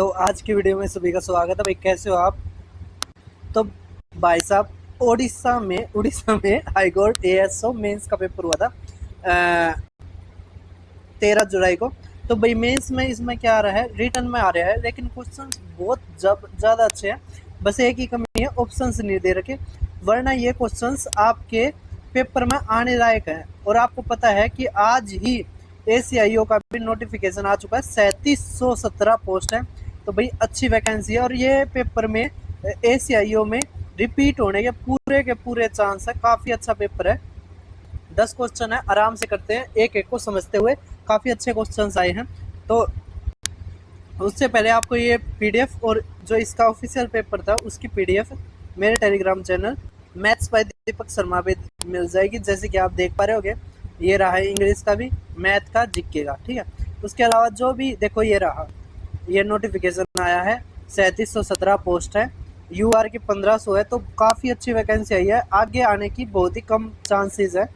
तो आज की वीडियो में सभी का स्वागत है। भाई कैसे हो आप? तो भाई साहब उड़ीसा में हाई कोर्ट एएसओ मेंस का पेपर हुआ था 13 जुलाई को। तो भाई मेंस में इसमें क्या आ रहा है, रिटर्न में आ रहा है, लेकिन क्वेश्चन बहुत ज़्यादा अच्छे हैं। बस एक ही कमी है, ऑप्शंस नहीं दे रखे, वरना ये क्वेश्चंस आपके पेपर में आने लायक है। और आपको पता है कि आज ही ACIO का भी नोटिफिकेशन आ चुका है, 3717 पोस्ट है। तो भाई अच्छी वैकेंसी है और ये पेपर में ACIO में रिपीट होने के पूरे चांस है। काफ़ी अच्छा पेपर है, 10 क्वेश्चन है, आराम से करते हैं एक एक को समझते हुए। काफ़ी अच्छे क्वेश्चंस आए हैं। तो उससे पहले आपको ये PDF और जो इसका ऑफिशियल पेपर था उसकी PDF मेरे Telegram channel maths by Deepak Sharma पे मिल जाएगी। जैसे कि आप देख पा रहे होगे, ये रहा है इंग्लिश का भी, मैथ का, जीके का, ठीक है। उसके अलावा जो भी देखो, ये रहा, ये नोटिफिकेशन आया है, 3717 पोस्ट है, UR की 1500 है। तो काफ़ी अच्छी वैकेंसी आई है, आगे आने की बहुत ही कम चांसेस है।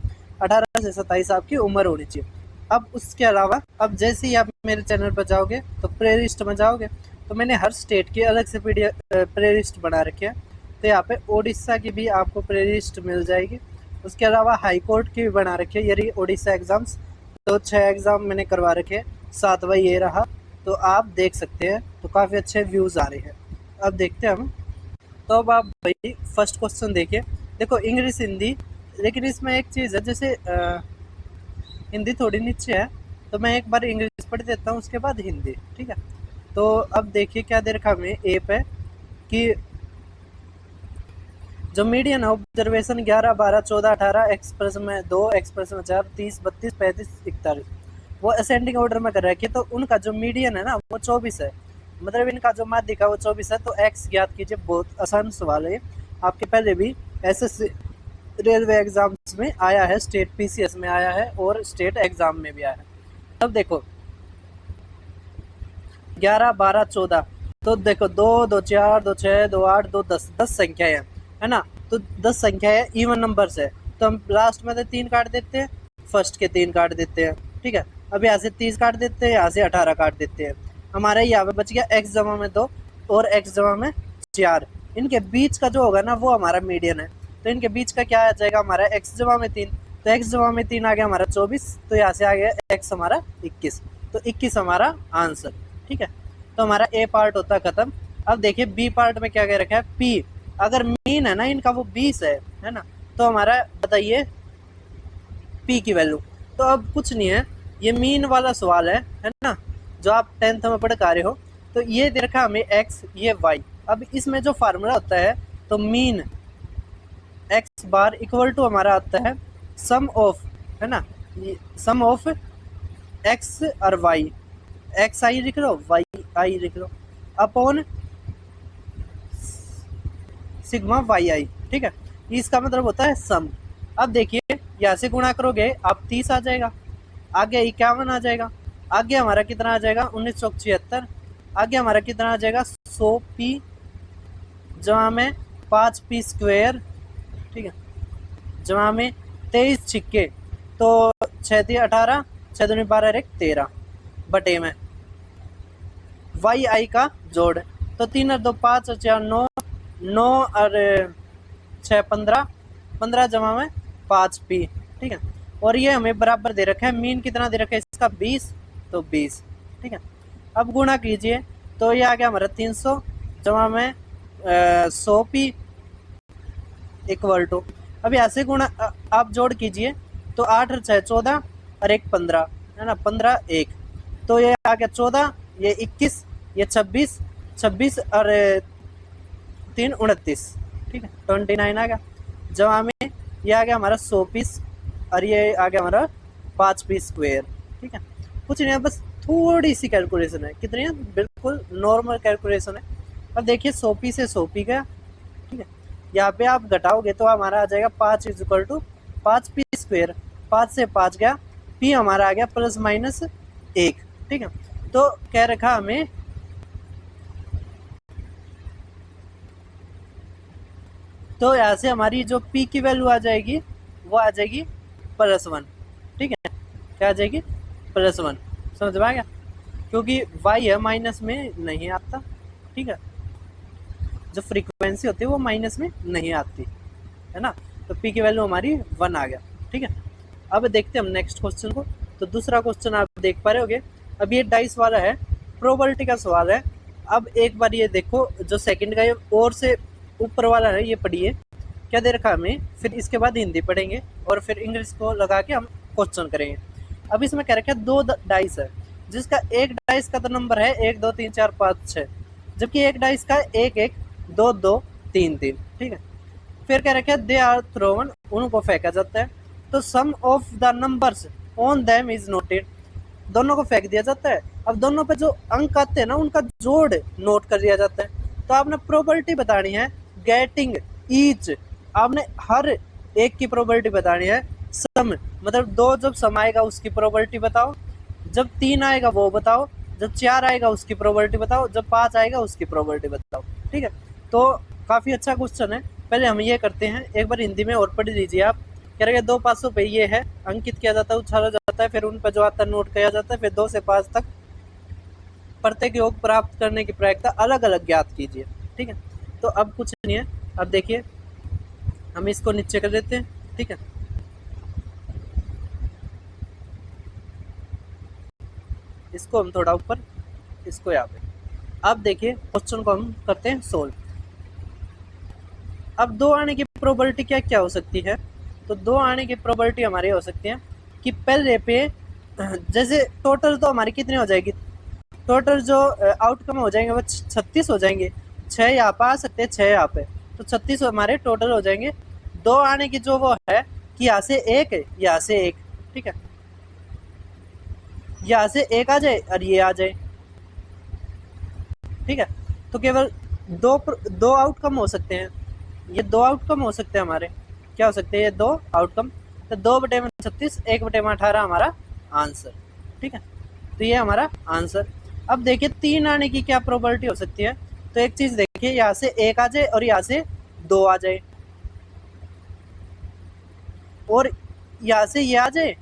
18 से 27 आपकी उम्र होनी चाहिए। अब उसके अलावा अब जैसे ही आप मेरे चैनल पर जाओगे तो प्ले लिस्ट में जाओगे, तो मैंने हर स्टेट की अलग से प्ले लिस्ट बना रखी है। तो यहाँ पे ओडिशा की भी आपको प्ले लिस्ट मिल जाएगी। उसके अलावा हाई कोर्ट की भी बना रखी है, यही ओडिशा एग्ज़ाम्स। तो 6 एग्ज़ाम मैंने करवा रखे हैं, 7वां ये रहा। तो आप देख सकते हैं, तो काफ़ी अच्छे व्यूज़ आ रहे हैं। अब देखते हैं हम। तो अब आप भाई फर्स्ट क्वेश्चन देखिए। देखो इंग्लिश हिंदी, लेकिन इसमें एक चीज़ है, जैसे हिंदी थोड़ी नीचे है, तो मैं एक बार इंग्लिश पढ़ देता हूँ, उसके बाद हिंदी, ठीक है। तो अब देखिए क्या दे रखा हमें ए पे कि जो मीडियन ऑब्जर्वेशन 11, 12, 14, 18, एक्सप्रेस में 2, एक्सप्रेस में 4, 30, 32, 35, 41, वो असेंडिंग ऑर्डर में कर रखी है। तो उनका जो मीडियन है ना वो 24 है, मतलब इनका जो माध्यिक है वो 24 है। तो एक्स ज्ञात कीजिए। बहुत आसान सवाल है, आपके पहले भी SSC रेलवे एग्जाम्स में आया है, स्टेट PCS में आया है और स्टेट एग्जाम में भी आया है। अब देखो 11, 12, 14, तो देखो 2, 2, 4, 2, 6, 2, 8, 2, 10, 10 संख्या है ना। तो 10 संख्या है, इवन नंबर्स है। तो हम लास्ट में 3 काट देते हैं, फर्स्ट के 3 काट देते हैं, ठीक है। अब यहाँ से 30 काट देते हैं, यहाँ से 18 काट देते हैं। हमारा यहाँ पे बच गया x जमा में 2 और x जमा में 4। इनके बीच का जो होगा ना वो हमारा मीडियन है। तो इनके बीच का क्या आ जाएगा हमारा, x जमा में 3। तो x जमा में 3 आ गया हमारा 24। तो यहाँ से आ गया x हमारा 21। तो 21 हमारा आंसर, ठीक है। तो हमारा A पार्ट होता खत्म। अब देखिए B पार्ट में क्या कह रखा है, P। अगर मीन है ना इनका वो 20 है ना। तो हमारा बताइए P की वैल्यू। तो अब कुछ नहीं है, ये मीन वाला सवाल है ना, जो आप 10th में पढ़ कर रहे हो। तो ये दे रखा हमें x, ये y। अब इसमें जो फार्मूला होता है, तो mean x bar equal to हमारा आता है सम ऑफ, है ना, सम ऑफ x और y, एक्स आई लिख लो, वाई आई लिख लो, अपॉन सिग्मा वाई आई, ठीक है। इसका मतलब होता है सम। अब देखिए यहाँ से गुणा करोगे आप 30 आ जाएगा, आगे 51 आ जाएगा, आगे हमारा कितना आ जाएगा 1976, आगे हमारा कितना आ जाएगा 100p जमा में 5p स्क्वायर, ठीक है, जमा में 23 छिक्के, तो 6 × 18, 6 × 12, 13 बटे में वाई आई का जोड़। तो 3 और 2 5 और 4 9, 9 और 6 15, 15 जमा में 5p, ठीक है। और ये हमें बराबर दे रखा है, मीन कितना दे रखा है इसका 20, तो 20, ठीक है। अब गुणा कीजिए, तो ये आ गया हमारा 300 जमा में 100p इक्वल टू, अब यहाँ से गुणा आप जोड़ कीजिए, तो 8 और 6 14 और 1 15, है ना, 15 1, तो ये आ गया 14, ये 21, ये 26, 26 और 3 29, ठीक है, 29 आ गया। जमा में ये आ गया हमारा 100 पीस और ये आ गया हमारा 5p स्क्वायर, ठीक है। कुछ नहीं है, बस थोड़ी सी कैलकुलेशन है, कितनी है, बिल्कुल नॉर्मल कैलकुलेशन है। अब देखिए 100p से 100p गया, ठीक है। यहाँ पे आप घटाओगे तो हमारा आ जाएगा 5 = 5p स्क्वायर, 5 से 5 गया, p हमारा आ गया ±1, ठीक है। तो कह रखा हमें तो यहाँ से हमारी जो p की वैल्यू आ जाएगी वो आ जाएगी +1, ठीक है। क्या आ जाएगी, +1, समझ में आ गया। क्योंकि y है माइनस में नहीं आता, ठीक है, जो फ्रीक्वेंसी होती है वो माइनस में नहीं आती है ना, तो p की वैल्यू हमारी 1 आ गया, ठीक है। अब देखते हैं हम नेक्स्ट क्वेश्चन को। तो दूसरा क्वेश्चन आप देख पा रहे होगे, अब ये डाइस वाला है, प्रोबेबिलिटी का सवाल है। अब एक बार ये देखो, जो सेकंड का ये और से ऊपर वाला है ये पढ़िए, क्या दे रखा हमें, फिर इसके बाद हिंदी पढ़ेंगे और फिर इंग्लिश को लगा के हम क्वेश्चन करेंगे। अब इसमें क्या रखा है, 2 डाइस है, जिसका एक डाइस का तो नंबर है 1 2 3 4 5 6, जबकि एक डाइस का 1 1 2 2 3 3, ठीक है। फिर क्या रखा है, दे आर थ्रोवन, उनको फेंका जाता है। तो sum of the numbers on them is noted, दोनों को फेंक दिया जाता है। अब दोनों पे जो अंक आते हैं ना, उनका जोड़ नोट कर दिया जाता है। तो आपने प्रोबेबिलिटी बतानी है गेटिंग ईच, आपने हर एक की प्रोबेबिलिटी बतानी है। सम मतलब 2 जब सम आएगा उसकी प्रोबेबिलिटी बताओ, जब 3 आएगा वो बताओ, जब 4 आएगा उसकी प्रोबेबिलिटी बताओ, जब 5 आएगा उसकी प्रोबेबिलिटी बताओ, ठीक है। तो काफ़ी अच्छा क्वेश्चन है। पहले हम ये करते हैं, एक बार हिंदी में और पढ़ लीजिए आप। कह रहे 2 500 पे ये है, अंकित किया जाता है, उछाला जाता है, फिर उन पर जो आता है नोट किया जाता है, फिर 2 से 5 तक प्रत्येक योग प्राप्त करने की प्रायिकता अलग अलग ज्ञात कीजिए, ठीक है। तो अब कुछ नहीं है, अब देखिए हम इसको नीचे कर देते हैं, ठीक है। इसको हम थोड़ा ऊपर, इसको यहाँ पे। अब देखिए क्वेश्चन को हम करते हैं सोल्व। अब 2 आने की प्रोबेबिलिटी क्या क्या हो सकती है, तो 2 आने की प्रोबेबिलिटी हमारी हो सकती है कि पहले पे जैसे टोटल तो हमारी कितनी हो जाएगी, टोटल जो आउटकम हो जाएंगे वो 36 हो जाएंगे। 6 यहाँ पे आ सकते हैं, 6 यहाँ पे, तो 36 हमारे टोटल हो जाएंगे। 2 आने की जो वो है कि यहाँ से 1 यहाँ से 1, ठीक है, यहाँ से 1 आ जाए और ये आ जाए, ठीक है। तो केवल दो आउटकम हो सकते हैं, ये 2 आउटकम हो सकते हैं हमारे, क्या हो सकते हैं ये 2 आउटकम। तो 2/36 1/18 हमारा आंसर, ठीक है। तो ये हमारा आंसर। अब देखिए 3 आने की क्या प्रोबेबिलिटी हो सकती है, तो एक चीज देखिए, यहाँ से 1 आ जाए और यहाँ से 2 आ जाए, और यहाँ से ये आ जाए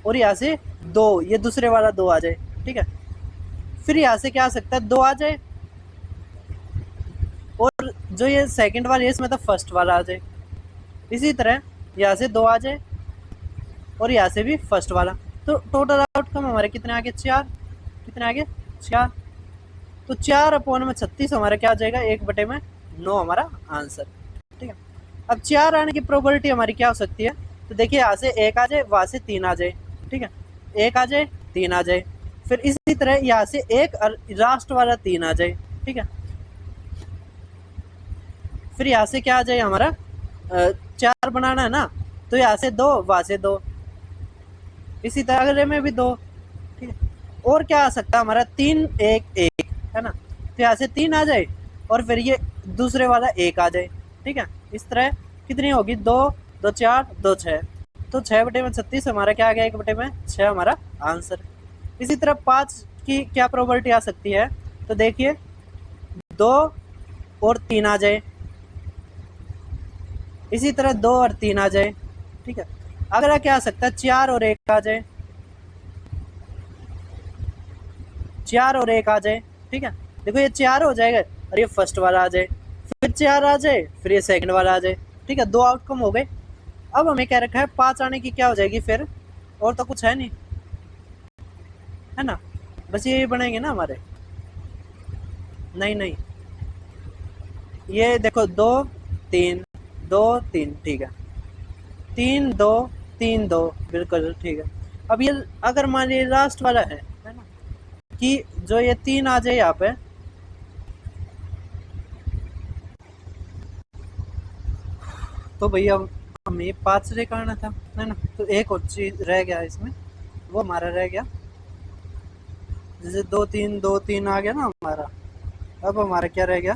और यहाँ से 2, ये दूसरे वाला 2 आ जाए, ठीक है। फिर यहाँ से क्या आ सकता है, 2 आ जाए, और जो ये सेकंड वाला है इसमें तो फर्स्ट वाला आ जाए। इसी तरह यहाँ से 2 आ जाए और यहाँ से भी फर्स्ट वाला। तो टोटल आउटकम हमारे कितने आ गए, 4, कितने आ गए 4। तो 4/36 हमारा क्या आ जाएगा, 1/9 हमारा आंसर, ठीक है। अब 4 आने की प्रोबेबिलिटी हमारी क्या हो सकती है, तो देखिए यहाँ से 1 आ जाए, वहाँ से 3 आ जाए, ठीक है, 1 आ जाए 3 आ जाए, फिर इसी तरह यहाँ से 1 और लास्ट वाला 3 आ जाए, ठीक है। फिर यहाँ से क्या आ जाए हमारा, 4 बनाना है ना, तो यहाँ से 2 वहाँ से 2, इसी तरह अगले में भी 2, ठीक है। और क्या आ सकता है हमारा, 3 1 1 है ना, तो यहाँ से 3 आ जाए और फिर ये दूसरे वाला 1 आ जाए, ठीक है। इस तरह कितनी होगी, 2 2 4 2 6, तो 6/36 हमारा क्या आ गया, 1/6 हमारा आंसर। इसी तरह 5 की क्या प्रोबेबिलिटी आ सकती है, तो देखिए 2 और 3 आ जाए, इसी तरह 2 और 3 आ जाए, ठीक है। अगला क्या आ सकता है, 4 और 1 आ जाए, 4 और 1 आ जाए, ठीक है। देखो ये 4 हो जाएगा और ये फर्स्ट वाला आ जाए, फिर 4 आ जाए, फिर ये सेकंड वाला आ जाए, ठीक है। 2 आउटकम हो गए। अब हमें क्या रखा है, 5 आने की क्या हो जाएगी फिर, और तो कुछ है नहीं, है ना, बस ये बनेंगे ना हमारे। नहीं नहीं, ये देखो 2 3 2 3, ठीक है, 3 2 3 2, बिल्कुल ठीक है। अब ये अगर मान लीजिए लास्ट वाला है ना, कि जो ये 3 आ जाए यहाँ पे, तो भैया हमें 5 से करना था, है ना, तो एक और चीज रह गया इसमें, वो हमारा रह गया, जैसे 2 3 2 3 आ गया ना हमारा। अब हमारा क्या रह गया,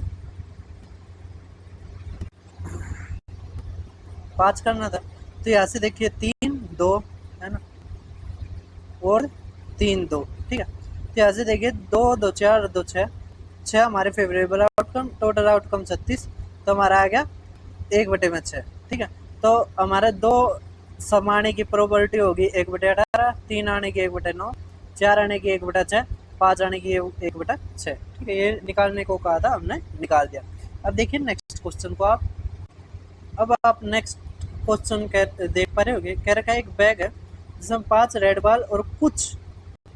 5 करना था। तो यहाँ से देखिए 3 2 है ना, और 3 2, ठीक है। तो यहाँ से देखिए 2 2 4 2 6, 6 हमारे फेवरेबल आउटकम, टोटल आउटकम 36, तो हमारा आ गया 1/6, ठीक है। तो हमारे 2 सम आने की प्रोबेबिलिटी होगी 1/18, 3 आने की 1/9, 4 आने की 1/6, 5 आने की 1/6। ठीक है, ये निकालने को कहा था, हमने निकाल दिया। अब देखिए नेक्स्ट क्वेश्चन को आप। अब आप नेक्स्ट क्वेश्चन देख पा रहे होगे, कह रखा है एक बैग है जिसमें 5 रेड बॉल और कुछ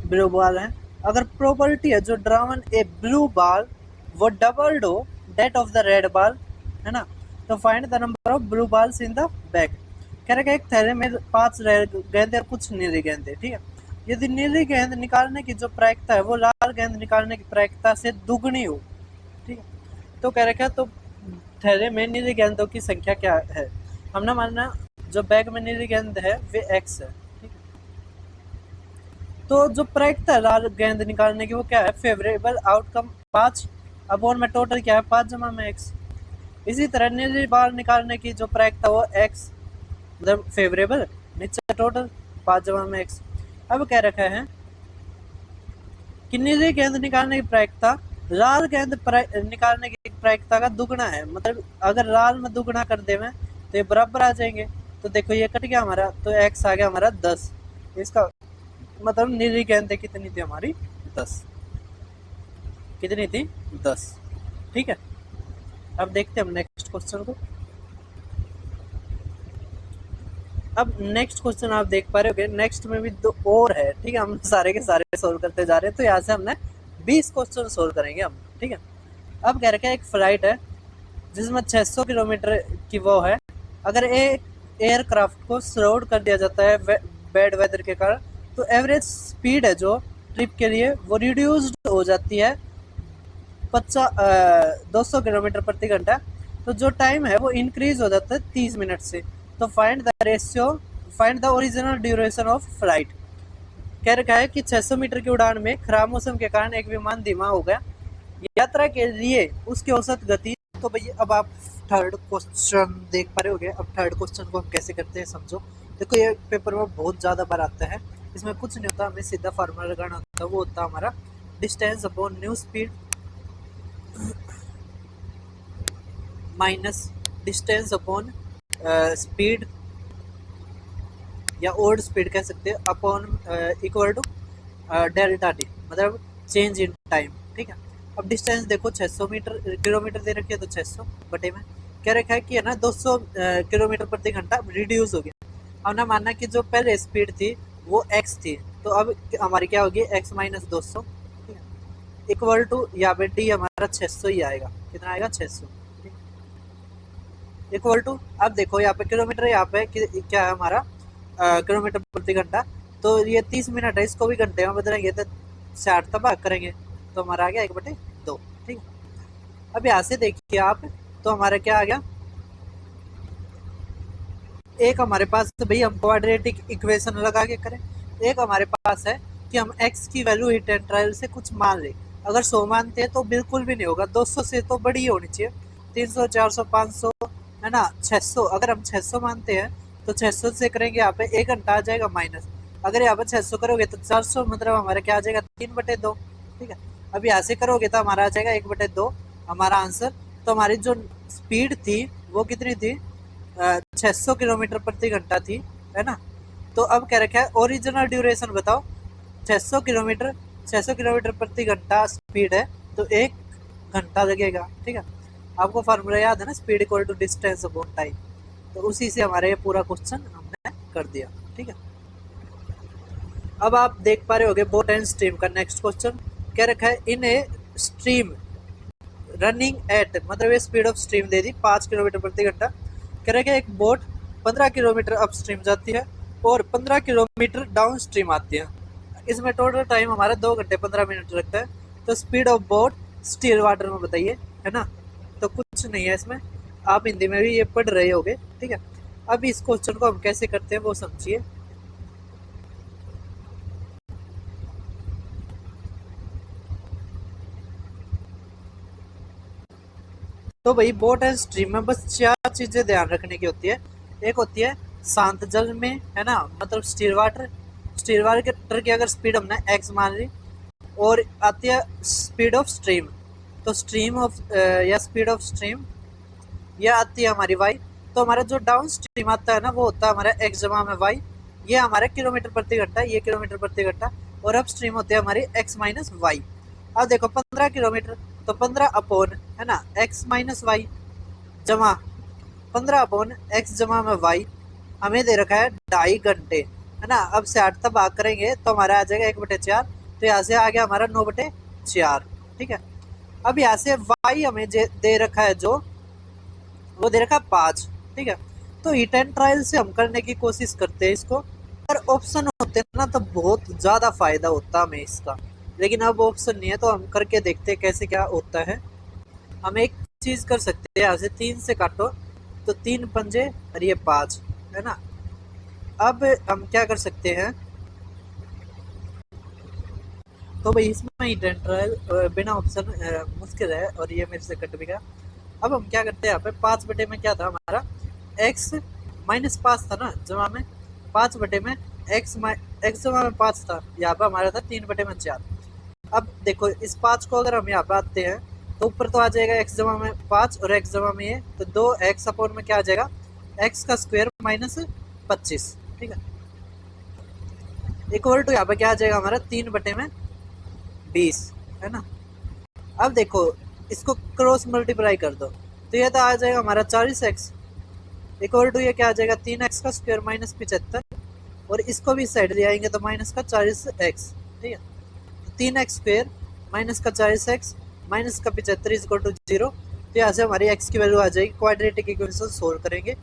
ब्लू बॉल है। अगर प्रॉपर्टी है जो ड्रावन ए ब्लू बॉल वो डबल्ड हो that of the red ball, है ना, तो find the number of blue balls in the bag. कह रखा है एक थैले में 5 रेड गेंद और कुछ नीली गेंद है। ठीक है, यदि नीली गेंद निकालने की जो प्रायिकता है वो लाल गेंद निकालने की प्रायिकता से दुगनी हो। ठीक है, तो कह रखा है तो थैले में नीली गेंदों की संख्या क्या है। हमने मानना जो बैग में नीली गेंद है वे x है। ठीक है, तो जो प्रायिकता है लाल गेंद निकालने की वो क्या है, फेवरेबल आउटकम 5 अपॉन में टोटल क्या है 5 जमा में x। इसी तरह नीली बॉल निकालने की जो प्रायिकता वो x मतलब फेवरेबल नीचे टोटल 5 जमा में x। अब कह रखा है कि नीली गेंद निकालने की प्रायिकता लाल गेंद निकालने की प्रायिकता का दुगना है। मतलब अगर लाल में दुगना कर देवे तो ये बराबर आ जाएंगे। तो देखो ये कट गया हमारा, तो x आ गया हमारा 10। इसका मतलब नीली गेंद कितनी थी हमारी 10, कितनी थी 10। ठीक है, अब देखते हैं हम नेक्स्ट क्वेश्चन को। अब नेक्स्ट क्वेश्चन आप देख पा रहे होगे, नेक्स्ट में भी 2 और है। ठीक है, हम सारे के सारे सोल्व करते जा रहे हैं, तो यहाँ से हमने 20 क्वेश्चन सोल्व करेंगे हम। ठीक है, अब कह रखे एक फ्लाइट है जिसमें 600 किलोमीटर की वो है। अगर एक एयरक्राफ्ट को स्लो कर दिया जाता है बैड वेदर के कारण, तो एवरेज स्पीड है जो ट्रिप के लिए वो रिड्यूस्ड हो जाती है 200 किलोमीटर प्रति घंटा। तो जो टाइम है वो इंक्रीज हो जाता है 30 मिनट से। तो find the original duration of flight. कह रखा है कि 600 मीटर की उड़ान में खराब मौसम के कारण एक विमान धीमा हो गया, यात्रा के लिए उसकी औसत गति। तो भैया अब आप थर्ड क्वेश्चन देख पा रहे होगे। अब थर्ड क्वेश्चन को हम कैसे करते हैं समझो। देखो ये पेपर में बहुत ज़्यादा बार आता है, इसमें कुछ नहीं होता, हमें सीधा फार्मूला लगाना होता है। वो होता है हमारा distance upon new speed minus distance upon speed या ओल्ड स्पीड कह सकते हैं upon equal to delta T, मतलब चेंज इन टाइम। ठीक है, अब डिस्टेंस देखो 600 मीटर किलोमीटर दे रखी है, तो 600 बटे में क्या रखा है कि है ना 200 किलोमीटर प्रति घंटा रिड्यूस हो गया। अब ना मानना कि जो पहले स्पीड थी वो x थी, तो अब हमारी क्या होगी x माइनस 200। ठीक है, इक्वल टू यहाँ पे डी हमारा 600 ही आएगा। कितना आएगा 600। इक्वल टू अब देखो यहाँ पे किलोमीटर, यहाँ पे क्या है हमारा किलोमीटर प्रति घंटा। तो ये 30 मिनट है, इसको भी घंटे में बदलेंगे तो 60 तबाह करेंगे, तो हमारा आ गया 1/2। ठीक है, अब यहाँ से देखिए आप, तो हमारा क्या आ गया, एक हमारे पास तो भाई हम क्वाड्रेटिक इक्वेशन लगा के करें, एक हमारे पास है कि हम x की वैल्यू हिट एंड ट्रायल से कुछ मान ले। अगर 100 मानते हैं तो बिल्कुल भी नहीं होगा, 200 से तो बड़ी ही होनी चाहिए, 300 400 500 है ना, 600। अगर हम 600 मानते हैं तो 600 से करेंगे यहाँ पे 1 घंटा आ जाएगा माइनस। अगर यहाँ पे 600 करोगे तो 400, मतलब हमारा क्या आ जाएगा 3/2। ठीक है, अब यहाँ से करोगे तो हमारा आ जाएगा 1/2 हमारा आंसर। तो हमारी जो स्पीड थी वो कितनी थी 600 किलोमीटर प्रति घंटा थी, है ना। तो अब क्या रखा है ओरिजिनल ड्यूरेशन बताओ, 600 किलोमीटर प्रति घंटा स्पीड है, तो 1 घंटा लगेगा। ठीक है, आपको फार्मूला याद है ना, speed equal to distance upon time. तो उसी से हमारा ये पूरा क्वेश्चन हमने कर दिया। ठीक है, अब आप देख पा रहे होगे बोट एंड स्ट्रीम का नेक्स्ट क्वेश्चन। क्या रखा है इन ए स्ट्रीम रनिंग एट, मतलब ये speed of stream they the 5 kilometre प्रति घंटा। कह रहा है एक बोट 15 किलोमीटर अप स्ट्रीम जाती है और 15 किलोमीटर डाउन स्ट्रीम आती है। इसमें टोटल टाइम हमारा 2 घंटे 15 मिनट लगता है। तो speed of boat still water में बताइए, है ना। तो कुछ नहीं है इसमें, आप हिंदी में भी ये पढ़ रहे होगे। ठीक है, अब इस क्वेश्चन को हम कैसे करते हैं वो समझिए। तो भाई बोट एंड स्ट्रीम में बस 4 चीजें ध्यान रखने की होती है। एक होती है शांत जल में, है ना, मतलब स्टिल वाटर की अगर स्पीड हमने x मान ली, और आती है स्पीड ऑफ स्ट्रीम, तो स्ट्रीम ऑफ या स्पीड ऑफ स्ट्रीम ये आती है हमारी y। तो हमारा जो डाउन स्ट्रीम आता है ना वो होता है हमारा x जमा में y। ये हमारा किलोमीटर प्रति घंटा, ये किलोमीटर प्रति घंटा, और अपस्ट्रीम होते हैं हमारी x माइनस वाई। अब देखो 15 किलोमीटर तो 15 अपॉन है ना x माइनस वाई जमा 15 अपॉन x जमा में y हमें दे रखा है 2.5 घंटे है ना। अब से 8 तक भाग करेंगे तो हमारा आ जाएगा 1/4, तो यहाँ से आ गया हमारा 9/4। ठीक है। अब यहाँ से y हमें दे रखा है जो वो दे रखा है 5। ठीक है। तो हीट एंड ट्रायल से हम करने की कोशिश करते हैं इसको। अगर ऑप्शन होते हैं ना तो बहुत ज़्यादा फायदा होता हमें इसका, लेकिन अब ऑप्शन नहीं है तो हम करके देखते हैं कैसे क्या होता है। हम एक चीज़ कर सकते हैं, यहाँ से 3 से काटो तो 3 पंजे और ये 5 है ना। अब हम क्या कर सकते हैं, तो भाई इसमें हीट एंड ट्रायल बिना ऑप्शन मुश्किल है और ये मेरे से कट भी गया। अब हम क्या करते हैं, यहाँ पे 5 बटे में क्या था हमारा x माइनस 5 था ना जमा में 5 बटे में x जमा में 5 था, यहाँ पे हमारा था 3/4। अब देखो इस 5 को अगर हम यहाँ पे आते हैं तो ऊपर तो आ जाएगा x जमा में 5 और x जमा में ये, तो 2x अपॉन में क्या आ जाएगा x का स्क्वायर माइनस 25। ठीक है। इक्वल टू यहाँ पे क्या आ जाएगा हमारा 3/20 है ना। अब देखो इसको क्रॉस मल्टीप्लाई कर दो तो ये तो आ जाएगा हमारा 40x इक्वल टू ये क्या आ जाएगा 3x का स्क्वायर माइनस 75, और इसको भी साइड ले आएंगे तो माइनस का 40x। ठीक है। 3x स्क्वायर माइनस का 40x माइनस का 75 इक्वल टू 0। तो यहाँ से हमारी x की वैल्यू आ जाएगी। क्वाड्रेटिक इक्वेशन सोल्व करेंगे।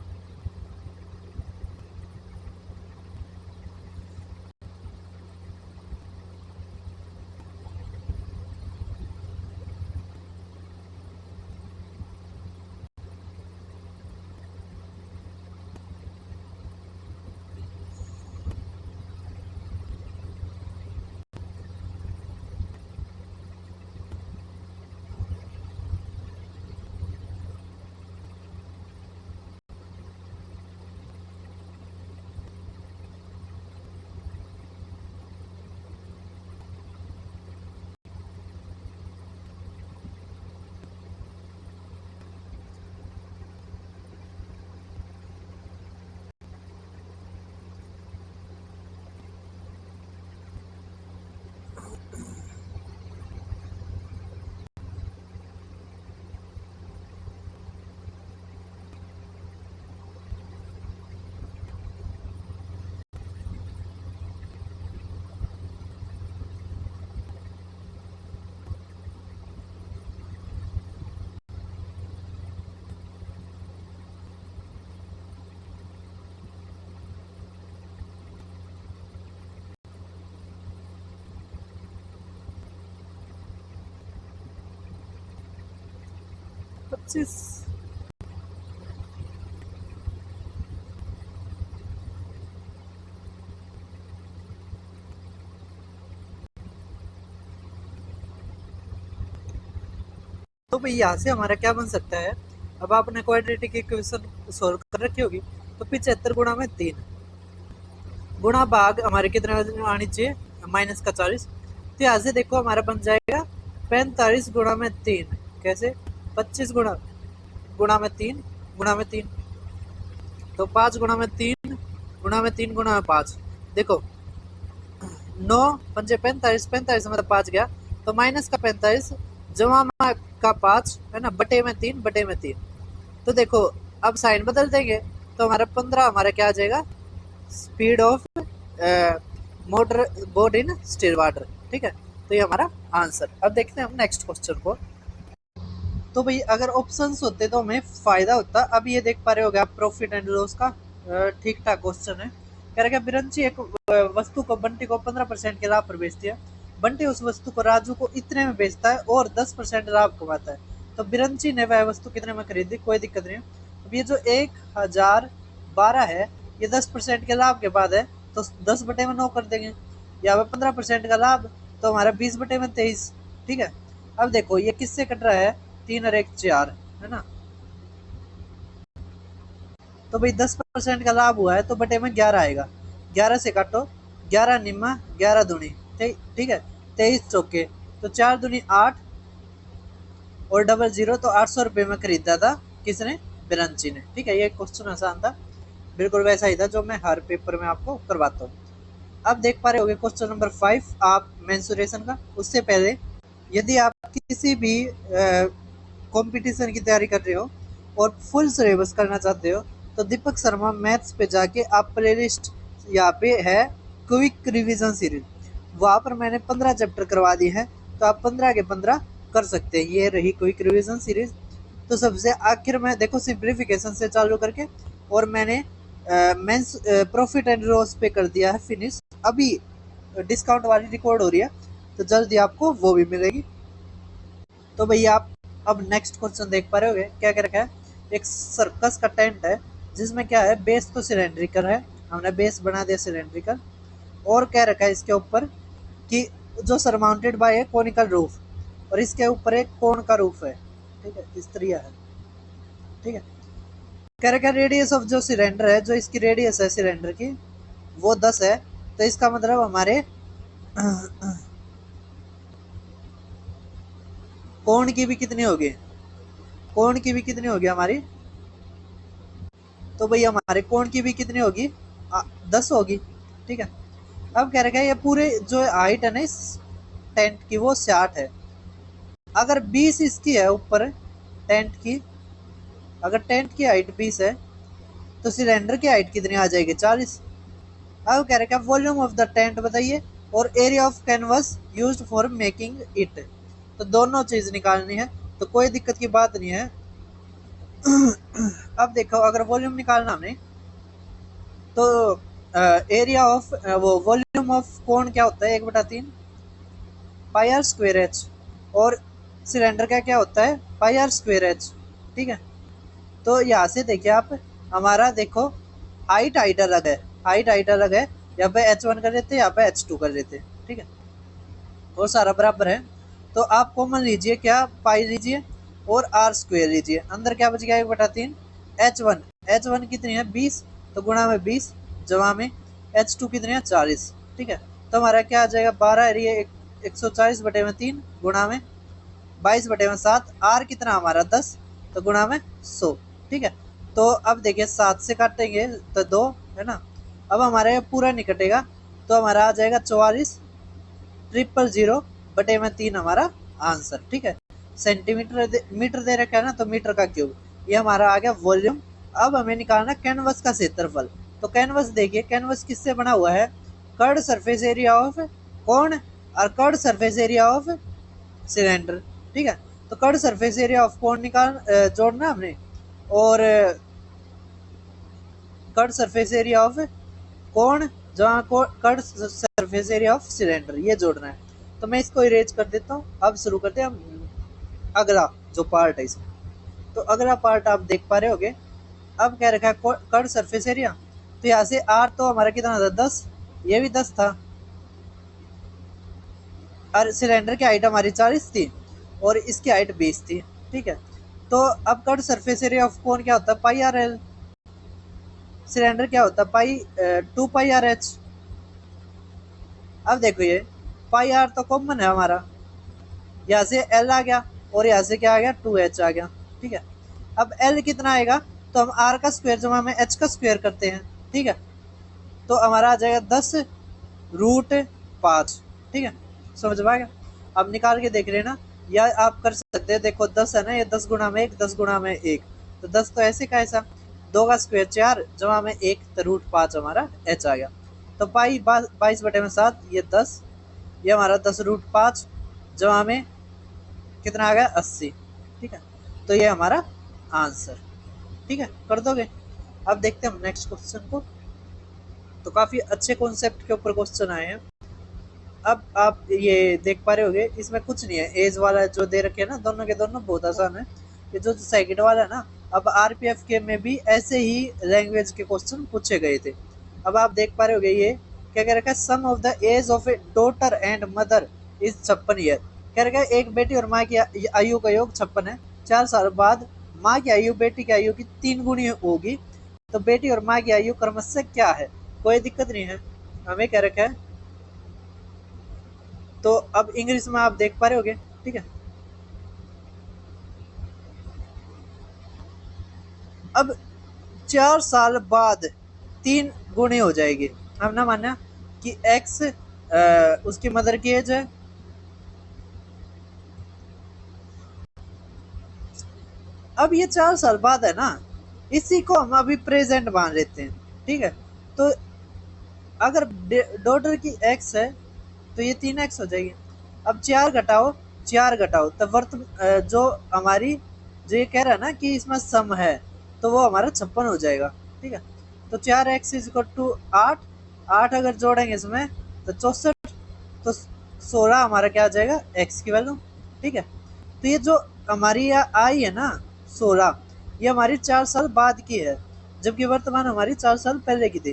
पच्चीस तो भाई यहाँ से हमारा क्या बन सकता है, अब आपने क्वाड्रेटिक इक्वेशन सोल्व कर रखी होगी तो 75 गुणा में 3 गुणा भाग हमारे कितने आनी चाहिए माइनस का 40। तो यहाँ से देखो हमारा बन जाएगा 45 गुणा में 3 कैसे 25 गुणा गुणा में 3 गुणा में 3 तो 5 गुणा में 3 गुणा में 3 गुणा में 5। देखो 9 पंजे 45 45 मतलब 5 गया तो माइनस का 45 जमा का 5 है ना बटे में 3 बटे में 3। तो देखो अब साइन बदल देंगे तो हमारा 15 हमारा क्या आ जाएगा speed of motor boat in still water. ठीक है। तो ये हमारा आंसर। अब देखते हैं हम नेक्स्ट क्वेश्चन को। तो भाई अगर ऑप्शंस होते तो हमें फायदा होता। अब ये देख पा रहे हो आप प्रॉफिट एंड लॉस का ठीक ठाक क्वेश्चन है। कह रहा है बिरंची एक वस्तु को बंटी को 15% के लाभ पर बेचती है। बंटी उस वस्तु को राजू को इतने में बेचता है और 10% लाभ कमाता है। तो बिरंची ने वह वस्तु कितने में खरीदी, कोई दिक्कत नहीं है। अब ये जो 1012 है ये 10% के लाभ के बाद है तो 10/9 कर देंगे। यहाँ पे 15% का लाभ तो हमारा 20/23। ठीक है। अब देखो ये किससे कट रहा है 3 और 1 4 है ना। तो भाई 10% का लाभ हुआ है तो बटे में 11 आएगा। 11 से काटो 11 निम्मा 11 दूनी ठीक है 23 चौके तो 4 दूनी 8 और 00 तो 800 रुपये में खरीदा था किसने बिरंची ने। ठीक है। ये क्वेश्चन आसान था बिल्कुल वैसा ही था जो मैं हर पेपर में आपको करवाता हूँ। अब देख पा रहे होगे क्वेश्चन नंबर 5 आप मेंसुरेशन का। उससे पहले यदि आप किसी भी कंपटीशन की तैयारी कर रहे हो और फुल सिलेबस करना चाहते हो तो दीपक शर्मा मैथ्स पे जाके आप प्लेलिस्ट यहाँ पे है क्विक रिवीजन सीरीज, वहाँ पर मैंने 15 चैप्टर करवा दिए हैं, तो आप 15 के 15 कर सकते हैं। ये रही क्विक रिवीजन सीरीज। तो सबसे आखिर में देखो सिंप्लीफिकेशन से चालू करके और मैंने मेंस प्रॉफिट एंड लॉस पे कर दिया है फिनिश। अभी डिस्काउंट वाली रिकॉर्ड हो रही है तो जल्दी आपको वो भी मिलेगी। तो भैया आप अब नेक्स्ट क्वेश्चन देख पा रहे होगे क्या क्या रखा है। एक सर्कस का टेंट है जिसमें क्या है बेस तो सिलेंड्रिकल है, हमने बेस बना दिया सिलेंड्रिकल, और क्या रखा है इसके ऊपर कि जो सरमाउंटेड बाय ए कोनिकल रूफ, और इसके ऊपर एक कोन का रूफ है, ठीक है, इस तरह है, ठीक है। कह रखा है रेडियस ऑफ जो सिलेंडर है, जो इसकी रेडियस है सिलेंडर की वो 10 है, तो इसका मतलब हमारे कोण की भी कितनी होगी, कोण की भी कितनी होगी हमारी, तो भैया हमारे कोण की भी कितनी होगी 10 होगी, ठीक है। अब कह रखा है ये पूरे जो हाइट है ना इस टेंट की वो 60 है। अगर 20 इसकी है ऊपर टेंट की, अगर टेंट की हाइट 20 है तो सिलेंडर की हाइट कितनी आ जाएगी 40। अब कह रखा है वॉल्यूम ऑफ द टेंट बताइए और area of canvas used for making it, तो दोनों चीज निकालनी है, तो कोई दिक्कत की बात नहीं है। अब देखो अगर वॉल्यूम निकालना हमने तो एरिया ऑफ वो वॉल्यूम ऑफ कोण क्या होता है 1/3 पाई आर स्क्वेयर एच, और सिलेंडर का क्या होता है पाई आर स्क्वेयर एच, ठीक है। तो यहाँ से देखिए आप हमारा देखो हाइट हाइट अलग है, हाइट हाइट अलग है, यहाँ पे h1 कर देते यहाँ पे h2 कर देते, ठीक है, और सारा बराबर है। तो आप कॉमन लीजिए क्या पाई लीजिए और आर स्क्वेयर लीजिए, अंदर क्या बच गया 1/3 h1, h1 कितनी है 20, तो गुणा में 20 जमा में h2 कितनी है 40, ठीक है। तो हमारा क्या आ जाएगा 12 ये 140/3 गुणा में 22/7, आर कितना हमारा 10, तो गुणा में 100, ठीक है। तो अब देखिए 7 से काटेंगे तो 2 है ना, अब हमारे पूरा नहीं कटेगा तो हमारा आ जाएगा 44,000/3 हमारा आंसर, ठीक है। सेंटीमीटर मीटर दे रखा है ना, तो मीटर का क्यूब, ये हमारा आ गया वॉल्यूम। अब हमें निकालना कैनवस का क्षेत्रफल, तो कैनवस देखिए कैनवस किससे बना हुआ है, कर्ड सरफेस एरिया ऑफ कौन और curved surface area of cylinder, ठीक है। तो कर्ड सरफेस एरिया ऑफ कोण निकाल जोड़ना हमने, और कर्ड सरफेस एरिया ऑफ कोण जहाँ को curved surface area of cylinder ये जोड़ना है। तो मैं इसको इरेज कर देता हूँ। अब शुरू करते हैं हम अगला जो पार्ट है इसमें। तो अगला पार्ट आप देख पा रहे होगे। अब क्या रखा है कर्ड सरफेस एरिया, तो यहाँ से आर तो हमारा कितना था 10, ये भी 10 था, और सिलेंडर की हाइट हमारी 40 थी और इसकी हाइट 20 थी, ठीक है। तो अब curved surface area of cone क्या होता है पाई आर एल, सिलेंडर क्या होता है पाई 2 पाई आर एच। अब देखो ये पाई आर तो कॉमन है हमारा, यहाँ से एल आ गया और यहाँ से क्या आ गया 2h आ गया, ठीक है। अब एल कितना आएगा, तो हम आर का स्क्वायर जमा में एच का स्क्वायर करते हैं, ठीक है। तो हमारा आ जाएगा 10√5, ठीक है, समझ में आ गया। अब निकाल के देख लेना, या आप कर सकते हैं, देखो 10 है ना, ये 10 गुणा में 1, 10 गुणा में 1, तो 10 तो ऐसे का ऐसा, 2 का स्क्वायर 4 जमा में 1 तो √5 हमारा h आ गया। तो पाई 22/7 ये 10, ये हमारा 10√5 जमा में कितना आ गया 80, ठीक है। तो ये हमारा आंसर, ठीक है, कर दोगे। अब देखते हैं हम नेक्स्ट क्वेश्चन को। तो काफी अच्छे कॉन्सेप्ट के ऊपर क्वेश्चन आए हैं। अब आप ये देख पा रहे होगे इसमें कुछ नहीं है, एज वाला जो दे रखे है ना दोनों के दोनों बहुत आसान है। ये जो सेकंड वाला है ना, अब आरपीएफ के में भी ऐसे ही लैंग्वेज के क्वेश्चन पूछे गए थे। अब आप देख पा रहे होगे ये क्या कह रखा है, sum of the age of a daughter and mother is 56 year. कह रखा है एक बेटी और माँ की आयु का योग 56 है। 4 साल बाद माँ की आयु बेटी की आयु की 3 गुनी होगी, तो बेटी और माँ की आयु क्रमशः क्या है। कोई दिक्कत नहीं है, हमें क्या रखा है। तो अब इंग्लिश में आप देख पा रहे होगे, ठीक है। अब 4 साल बाद 3 गुनी हो जाएगी, अब ना मानना कि एक्स उसकी मदर की एज है। अब ये 4 साल बाद है ना, इसी को हम अभी प्रेजेंट मान लेते हैं, ठीक है। तो अगर डॉटर की एक्स है तो ये 3x हो जाएगी। अब 4 घटाओ तब जो हमारी जो ये कह रहा है ना कि इसमें सम है, तो वो हमारा 56 हो जाएगा, ठीक है। तो 4x इज इक्वल टू 8, 8 अगर जोड़ेंगे इसमें तो 64, तो 16 हमारा क्या आ जाएगा, x की वैल्यू, ठीक है। तो ये जो हमारी आई है ना 16, ये हमारी 4 साल बाद की है, जबकि वर्तमान हमारी 4 साल पहले की थी।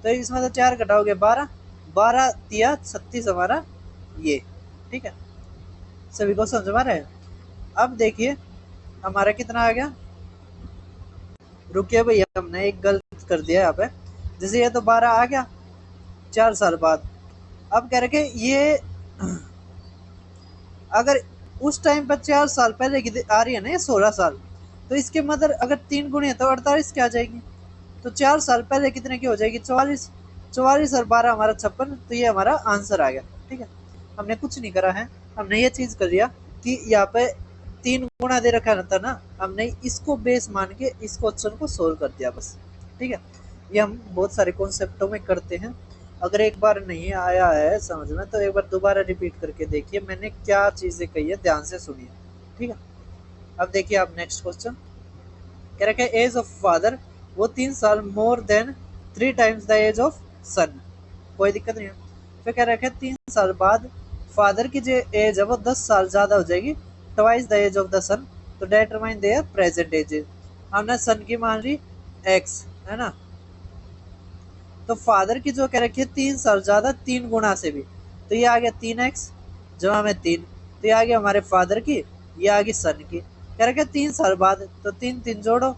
तो इसमें तो 4 घटाओगे 12, 12 तिया 36 हमारा ये, ठीक है। सभी को समझ में आ रहा है। अब देखिए हमारा कितना आ गया, रुकिए भैया हमने एक गलत कर दिया यहाँ पे। जैसे ये तो 12 आ गया 4 साल बाद। अब कह रखे ये अगर उस टाइम पर 4 साल पहले की आ रही है ना ये 16 साल, तो इसके मदर अगर 3 गुणी है तो 48 की आ जाएगी। तो 4 साल पहले कितने की हो जाएगी, 44। 44 और 12 हमारा 56, तो ये हमारा आंसर आ गया, ठीक है। हमने कुछ नहीं करा है, हमने ये चीज कर लिया कि यहाँ पे 3 गुणा दे रखा था ना, हमने इसको बेस मान के इस क्वेश्चन को सोल्व कर दिया बस, ठीक है। ये हम बहुत सारे कॉन्सेप्टों में करते हैं। अगर एक बार नहीं आया है समझ में तो एक बार दोबारा रिपीट करके देखिए मैंने क्या चीजें कही है, ध्यान से सुनिए, ठीक है। अब देखिए आप नेक्स्ट क्वेश्चन कह रखे एज ऑफ फादर, वो 3 साल more than 3 times the age of son, कोई दिक्कत नहीं है। फिर कह रखे 3 साल बाद फादर की जो एज है वो 10 साल ज्यादा हो जाएगी, twice the age of the son, तो डिटरमाइन देयर प्रेजेंट एज। हमने सन की मान ली एक्स, है ना। तो फादर की जो कह रखी है 3 साल ज्यादा 3 गुना से भी, तो ये आ गया 3x जमा में 3, तो ये आ गया हमारे फादर की, ये आ गई सन की। कह रखे 3 साल बाद, तो 3 3 जोड़ो,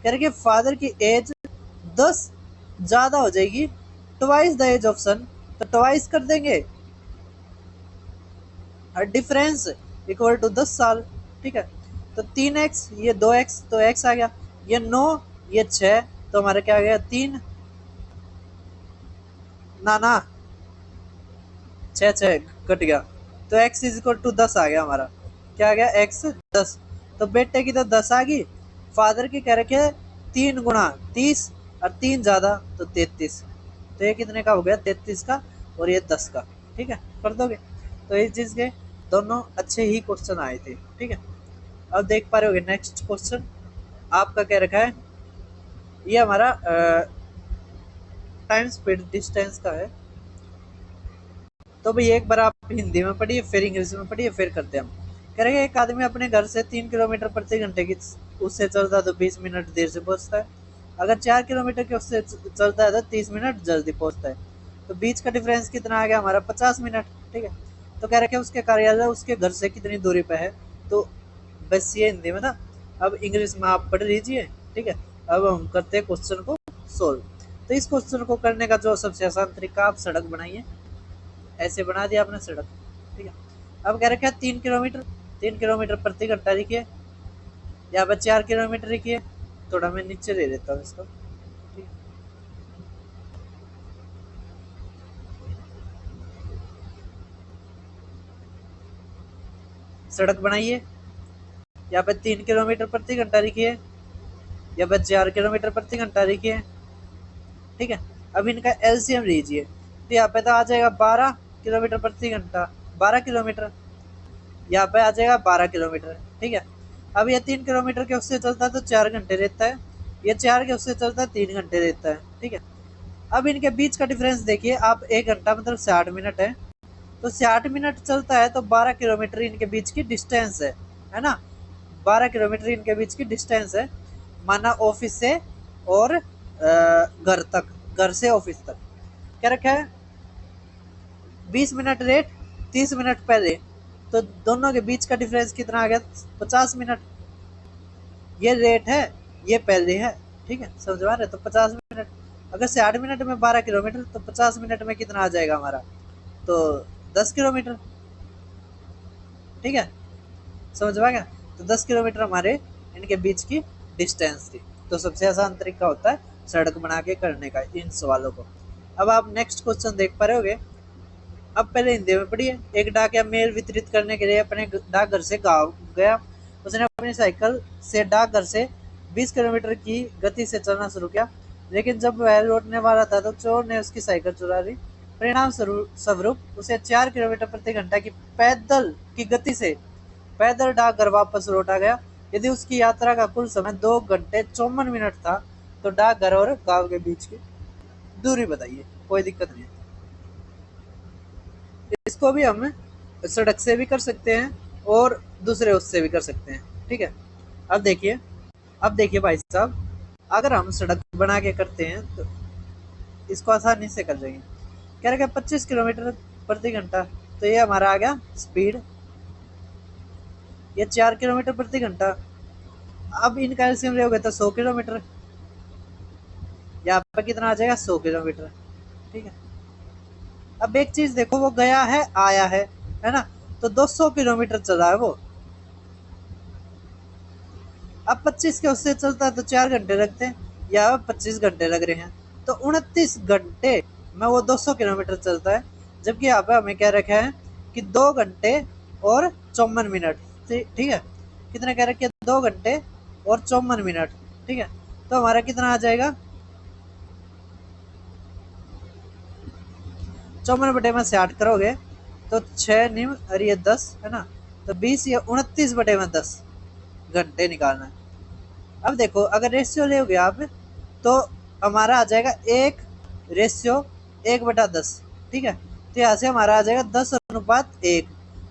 कह रखे फादर की एज 10 ज्यादा हो जाएगी, ट्वाइस द एज ऑफ सन, तो ट्वाइस कर देंगे और डिफरेंस इक्वल टू 10 साल, ठीक है। तो 3x ये 2x, तो x आ गया, ये 9 ये 6, तो हमारा क्या आ गया 3 ना ना 6 6 कट गया, तो x इज इक्वल टू 10 आ गया हमारा, क्या आ गया x 10। तो बेटे की तो 10 आ गई, फादर की कह रखे 3 गुना 30 और 3 ज्यादा तो 33, तो ये कितने का हो गया 33 का और ये 10 का, ठीक है, कर दोगे। तो इस चीज के दोनों अच्छे ही क्वेश्चन आए थे, ठीक है। अब देख पा रहे होगे नेक्स्ट क्वेश्चन आपका क्या रखा है, ये हमारा टाइम स्पीड डिस्टेंस का है। तो भाई एक बार आप हिंदी में पढ़िए फिर इंग्लिश में पढ़िए फिर करते हैं हम। करेंगे एक आदमी अपने घर से 3 किलोमीटर प्रति घंटे की उससे चलता है तो 20 मिनट देर से पहुंचता है। अगर 4 किलोमीटर के उससे चलता है तो 30 मिनट जल्दी पहुंचता है। तो बीच का डिफरेंस कितना आ गया हमारा 50 मिनट, ठीक है। तो कह रखे उसके कार्यालय उसके घर से कितनी दूरी पे है, तो बस ये हिंदी में था। अब इंग्लिश में आप पढ़ लीजिए, ठीक है। अब हम करते हैं क्वेश्चन को सोल्व। तो इस क्वेश्चन को करने का जो सबसे आसान तरीका, आप सड़क बनाइए, ऐसे बना दिया आपने सड़क, ठीक है। अब कह रखा है 3 किलोमीटर, 3 किलोमीटर प्रति घंटा लिखिए, यहाँ पर 4 किलोमीटर लिखिए, थोड़ा मैं नीचे ले लेता हूँ इसको, ठीक है। सड़क बनाइए, यहाँ पे 3 किलोमीटर प्रति घंटा लिखिए, यहाँ पे 4 किलोमीटर प्रति घंटा लिखिए, ठीक है। अब इनका एलसीएम लीजिए, तो यहाँ पे तो आ जाएगा 12 किलोमीटर प्रति घंटा, 12 किलोमीटर, यहाँ पे आ जाएगा 12 किलोमीटर, ठीक है। अब ये 3 किलोमीटर के उससे चलता है तो 4 घंटे रहता है, ये 4 के उससे चलता है 3 घंटे रहता है, ठीक है। अब इनके बीच का डिफरेंस देखिए आप, 1 घंटा मतलब 60 मिनट है, तो 60 मिनट चलता है तो 12 किलोमीटर इनके बीच की डिस्टेंस है ना। 12 किलोमीटर इनके बीच की डिस्टेंस है, माना ऑफिस से और घर तक, घर से ऑफिस तक। क्या रखा है 20 मिनट लेट 30 मिनट पहले, तो दोनों के बीच का डिफरेंस कितना आ गया 50 मिनट। ये लेट है ये पहले है, ठीक है, समझ में आ रहा है। तो 50 मिनट, अगर 60 मिनट में 12 किलोमीटर तो 50 मिनट में कितना आ जाएगा हमारा, तो 10 किलोमीटर, ठीक है, समझ में आ गया। तो 10 किलोमीटर हमारे इनके बीच की डिस्टेंस थी। तो सबसे आसान तरीका होता है सड़क बना के करने का इन सवालों को। अब आप नेक्स्ट क्वेश्चन देख पा रहे होगे। अब पहले हिंदी में पढ़िए। एक डाकिया मेल वितरित करने के लिए अपने डाकघर से गाँव गया। उसने अपनी साइकिल से डाकघर से 20 किलोमीटर की गति से चलना शुरू किया, लेकिन जब वह लौटने वाला था तो चोर ने उसकी साइकिल चुरा ली। परिणाम स्वरूप उसे 4 किलोमीटर प्रति घंटा की पैदल की गति से पैदल डाकघर वापस लौटा गया। यदि उसकी यात्रा का कुल समय 2 घंटे 54 मिनट था तो डाकघर और गांव के बीच की दूरी बताइए। कोई दिक्कत नहीं है। इसको भी हम सड़क से भी कर सकते हैं और दूसरे उससे भी कर सकते हैं। ठीक है। अब देखिए भाई साहब, अगर हम सड़क बना के करते हैं तो इसको आसानी से कर देंगे। कह रहे 25 किलोमीटर प्रति घंटा, तो ये हमारा आ गया स्पीड। ये 4 किलोमीटर प्रति घंटा। अब इनका एलसीएम लोगे तो 100 किलोमीटर। यहाँ पे कितना आ जाएगा? 100 किलोमीटर। ठीक है। अब एक चीज देखो, वो गया है आया है ना, तो 200 किलोमीटर चला है वो। अब 25 के उससे चलता है तो 4 घंटे लगते हैं, या 25 घंटे लग रहे हैं, तो 29 घंटे में वो 200 किलोमीटर चलता है। जबकि यहाँ पे हमें क्या रखा है कि 2 घंटे और 54 मिनट। ठीक है। कितने कह रखे? 2 घंटे और 54 मिनट। ठीक है। तो हमारा कितना आ जाएगा? 54 बटे में 60 करोगे तो 6 निम और ये 10 है ना, तो 20 या 29 बटे में 10 घंटे निकालना है। अब देखो, अगर रेशियो लोगे आप तो हमारा आ जाएगा 1:1/10। ठीक है। तो यहाँ से हमारा आ जाएगा 10:1।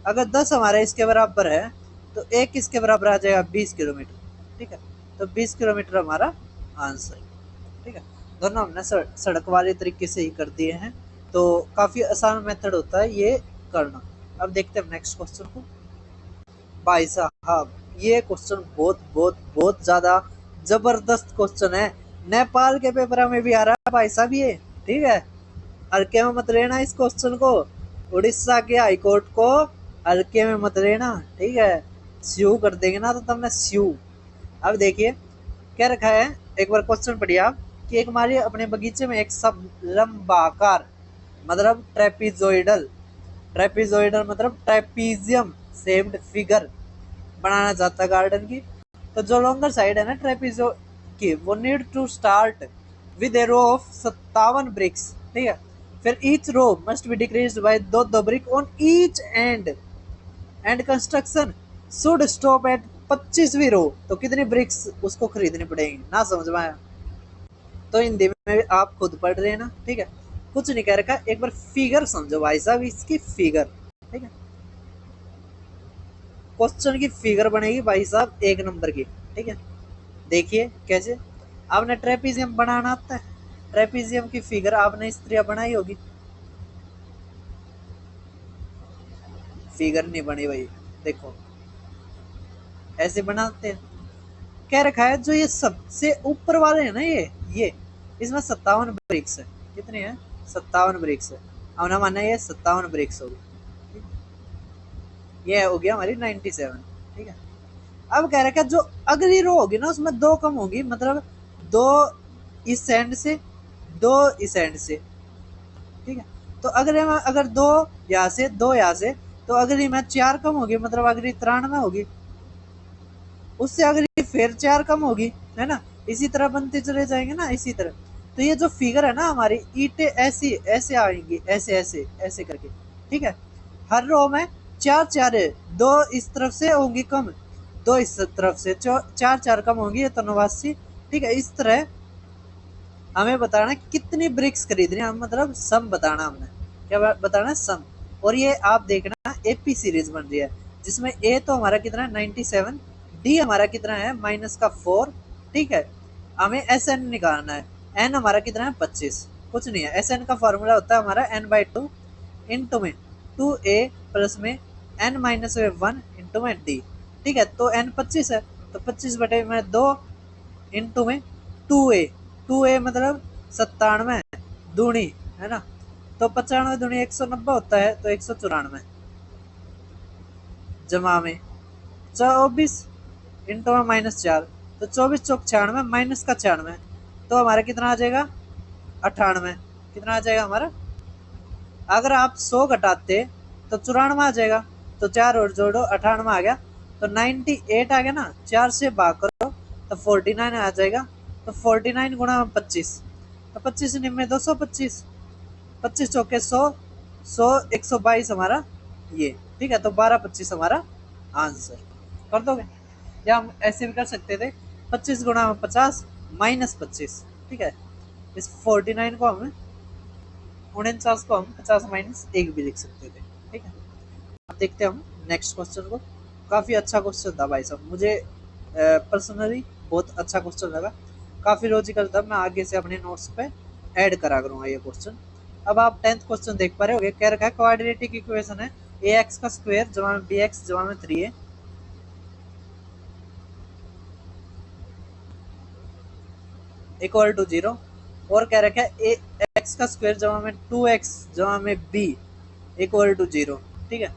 अगर 10 हमारा इसके बराबर है तो 1 इसके बराबर आ जाएगा 20 किलोमीटर। ठीक है। तो 20 किलोमीटर हमारा आंसर। ठीक है। दोनों हमने सड़क वाले तरीके से ही कर दिए हैं, तो काफी आसान मेथड होता है ये करना। अब देखते हैं नेक्स्ट क्वेश्चन को। भाई साहब, ये क्वेश्चन बहुत बहुत बहुत ज्यादा जबरदस्त क्वेश्चन है। नेपाल के पेपर में भी आ रहा है भाई साहब ये। ठीक है। हल्के में मत लेना इस क्वेश्चन को। उड़ीसा के हाईकोर्ट को हल्के में मत लेना। ठीक है। स्यू कर देंगे ना तो तुमने स्यू। अब देखिए क्या रखा है, एक बार क्वेश्चन पढ़िए आप कि एक माली अपने बगीचे में एक सब लंबाकार मतलब ट्रेपिजोइडल ट्रेपिजोइडल मतलब ट्रेपीजियम शेप्ड फिगर बनाना चाहता है गार्डन की। तो जो लॉन्गर साइड है ना ट्रेपीजो की, वो need to start with a row of 57 bricks. ठीक है। फिर each row must be decreased by दो brick on each end construction should stop at 25वीं रो। तो कितनी ब्रिक्स उसको खरीदनी पड़ेगी? ना समझ में आया तो हिंदी में आप खुद पढ़ रहे हैं ना। ठीक है। कुछ नहीं कह रखा, एक बार फिगर समझो भाई साहब, इसकी फिगर। ठीक है। क्वेश्चन की फिगर बनेगी भाई साहब 1 नंबर की। ठीक है। देखिए कैसे। आपने ट्रेपीजियम बनाना आता है? ट्रेपीजियम की फिगर आपने इस तरह बनाई होगी। फिगर नहीं बनी भाई। देखो ऐसे बनाते हैं। कह रखा है जो ये सबसे ऊपर वाले है ना, ये इसमें 57 ब्रिक्स है। कितने हैं? 57 ब्रिक्स है। अब ना मानना ये 57 ब्रिक्स होगी। ये हो गया हमारी 97। ठीक है। अब कह रखा है जो अगली रो होगी ना उसमें 2 कम होगी, मतलब 2 इस एंड से 2 इस एंड से। ठीक है। तो अगले में अगर 2 यहाँ से 2 यहाँ से, तो अगली में 4 कम होगी, मतलब अगली 93 होगी। उससे अगली फिर 4 कम होगी, है ना। इसी तरह बनते चले जाएंगे ना, इसी तरह। तो ये जो फिगर है ना हमारी, ईंटें ऐसी ऐसे आएंगी, ऐसे ऐसे ऐसे करके। ठीक है। हर रो में 4 4 है, 2 इस तरफ से होंगी कम, 2 इस तरफ से, 4 4 कम होंगी, तो 89। ठीक है। इस तरह हमें बताना कितनी ब्रिक्स खरीदनी है, मतलब सम बताना हमने। क्या बताना है? सम। और ये आप देखना एपी सीरीज बन रही है, जिसमें ए तो हमारा कितना है? 97। डी हमारा कितना है? -4। ठीक है। हमें एस एन निकालना है। एन हमारा कितना है? 25। कुछ नहीं है, एस एन का फॉर्मूला होता है हमारा n/2 इंटू में 2a प्लस में n-1 इंटू में डी। ठीक है। तो n 25 है, तो 25 बटे में 2 इंटू में 2a। 2a मतलब 97 दूनी, है ना। तो 95 दूनी 190 होता है, तो 194 जमा में 24 इंटू में -4, तो 24 चौक 96 माइनस का 96, तो हमारा कितना आ जाएगा? 98। कितना आ जाएगा हमारा, अगर आप 100 घटाते तो 94 आ जाएगा, तो 4 और जोड़ो 98 आ गया, तो 98 आ गया ना, 4 से भाग करो तो 49 आ जाएगा, तो 49 गुणा 25, तो 25 निम्न 225, 25 चौके 100, 100 122 हमारा ये, ठीक है, तो 1225 हमारा आंसर कर दोगे। या हम ऐसे भी कर सकते थे, 25 गुणा 50 माइनस 25, ठीक है, इस 49 को हम 49 को हम 50 माइनस 1 भी लिख सकते थे, ठीक है। अब देखते हैं हम नेक्स्ट क्वेश्चन को। काफ़ी अच्छा क्वेश्चन था भाई साहब, मुझे पर्सनली बहुत अच्छा क्वेश्चन लगा, काफ़ी लॉजिकल था, मैं आगे से अपने नोट्स पे ऐड करा करूँगा ये क्वेश्चन। अब आप 10th क्वेश्चन देख पा रहे होगे, कह रखा है क्वाड्रेटिक इक्वेशन है ए एक्स का स्क्वायर जमा में बी एक्स जमा में 3a इक्वल टू 0, और कह रखा है ए एक्स का स्क्वायर जमा में 2x जमा में b इक्वल टू 0, ठीक है।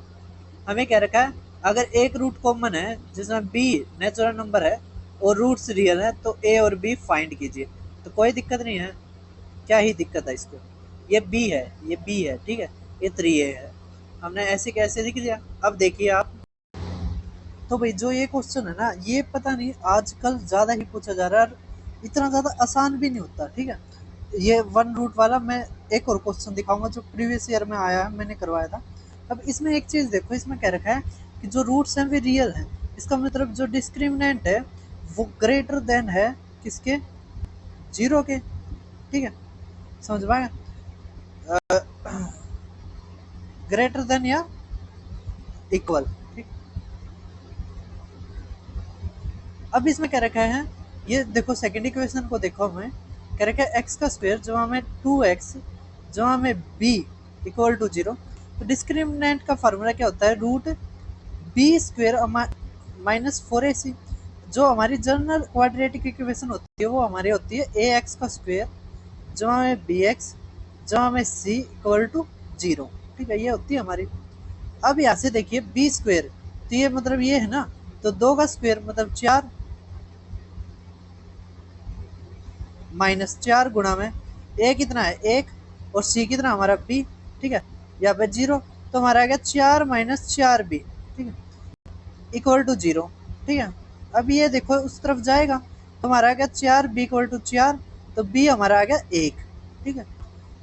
हमें कह रखा है अगर एक रूट कॉमन है जिसमें b नेचुरल नंबर है और रूट्स रियल है तो a और b फाइंड कीजिए। तो कोई दिक्कत नहीं है, क्या ही दिक्कत है इसको, ये b है, ये b है, ठीक है, ये 3a है, हमने ऐसे कैसे लिख दिया। अब देखिए आप, तो भाई जो ये क्वेश्चन है ना, ये पता नहीं आजकल ज़्यादा ही पूछा जा रहा है, इतना ज़्यादा आसान भी नहीं होता, ठीक है। ये वन रूट वाला मैं एक और क्वेश्चन दिखाऊंगा जो प्रीवियस ईयर में आया है, मैंने करवाया था। अब इसमें एक चीज़ देखो, इसमें कह रखा है कि जो रूट्स हैं वे रियल हैं, इसका मतलब जो डिस्क्रिमिनेंट है वो ग्रेटर देन है किसके, 0 के, ठीक है, समझ पाए, ग्रेटर देन या इक्वल, ठीक। अब इसमें क्या रखा है, ये देखो सेकेंड इक्वेशन को देखो, हमें क्या रखा है एक्स का स्क्वायर जमा में 2x जमा में b इक्वल टू 0। तो डिस्क्रिमिनेंट का फार्मूला क्या होता है, root B square minus 4ac। जो हमारी जनरल क्वाड्रेटिक इक्वेशन होती है वो हमारी होती है ए एक्स का स्क्वायर जमा में बी एक्स जमा में c इक्वल टू 0, ठीक है, ये होती है हमारी। अब यहाँ से देखिए बी स्क्वायर, तो ये मतलब ये है ना, तो 2 का स्क्वायर मतलब 4 माइनस 4 गुणा में ए कितना है 1 और सी कितना हमारा बी, ठीक है, यहाँ पे 0, तो हमारा आ गया 4 माइनस 4b, ठीक है, इक्वल टू 0, ठीक है। अब ये देखो उस तरफ जाएगा तो हमारा आ गया 4b इक्वल टू 4, तो b हमारा आ गया 1, ठीक है।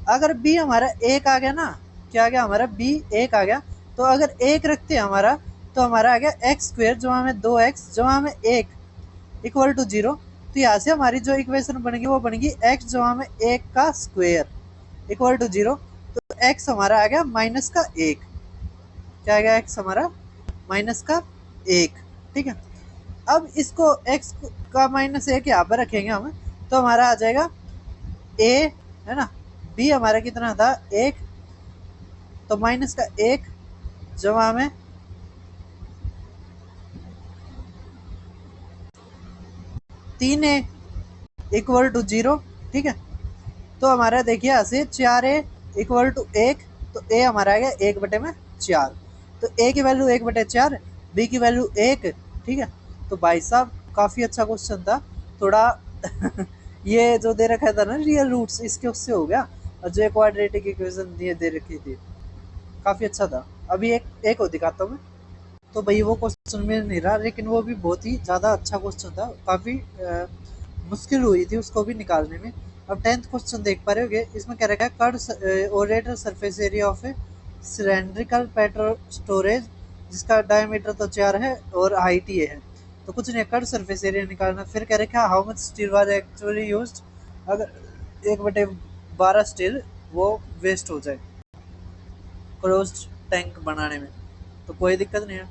अगर b हमारा 1 आ गया ना, क्या आ गया हमारा b 1 आ गया, तो अगर 1 रखते हैं हमारा, तो हमारा आ गया एक्स स्क्वायर जमा में 2x जमा में 1 इक्वल टू 0। तो यहाँ से हमारी जो इक्वेशन बनेगी वो बनेगी x जमा में 1 का स्क्वायर इक्वल टू 0। तो x हमारा आ गया माइनस का 1, क्या आ गया x हमारा माइनस का 1, ठीक है। अब इसको x का माइनस 1 यहाँ पर रखेंगे हम, तो हमारा आ जाएगा a, है ना, b हमारा कितना था 1, तो माइनस का 1 जमा में 3a इक्वल टू 0, ठीक है। तो हमारा देखिए यहाँ से 4a इक्वल टू 1, तो a हमारा आ गया 1/4, तो a की वैल्यू 1/4, b की वैल्यू 1, ठीक है। तो भाई साहब काफ़ी अच्छा क्वेश्चन था, थोड़ा ये जो दे रखा था ना रियल रूट्स, इसके उससे हो गया, और जो क्वाड्रेटिक इक्वेशन ये दे रखी थी काफ़ी अच्छा था। अभी एक एक और दिखाता हूँ मैं, तो भाई वो क्वेश्चन में नहीं रहा, लेकिन वो भी बहुत ही ज़्यादा अच्छा क्वेश्चन था, काफ़ी मुश्किल हुई थी उसको भी निकालने में। अब 10th क्वेश्चन देख पा रहे होगे, इसमें क्या रखा है, curve orator surface area of A cylindrical petrol storage जिसका डायमीटर तो 4 है और हाइट ये है, तो कुछ नहीं, कर्व सरफेस एरिया निकालना। फिर क्या रखा है, how much steel was actually used, अगर 1/12 स्टील वो वेस्ट हो जाए क्लोज्ड टैंक बनाने में, तो कोई दिक्कत नहीं है।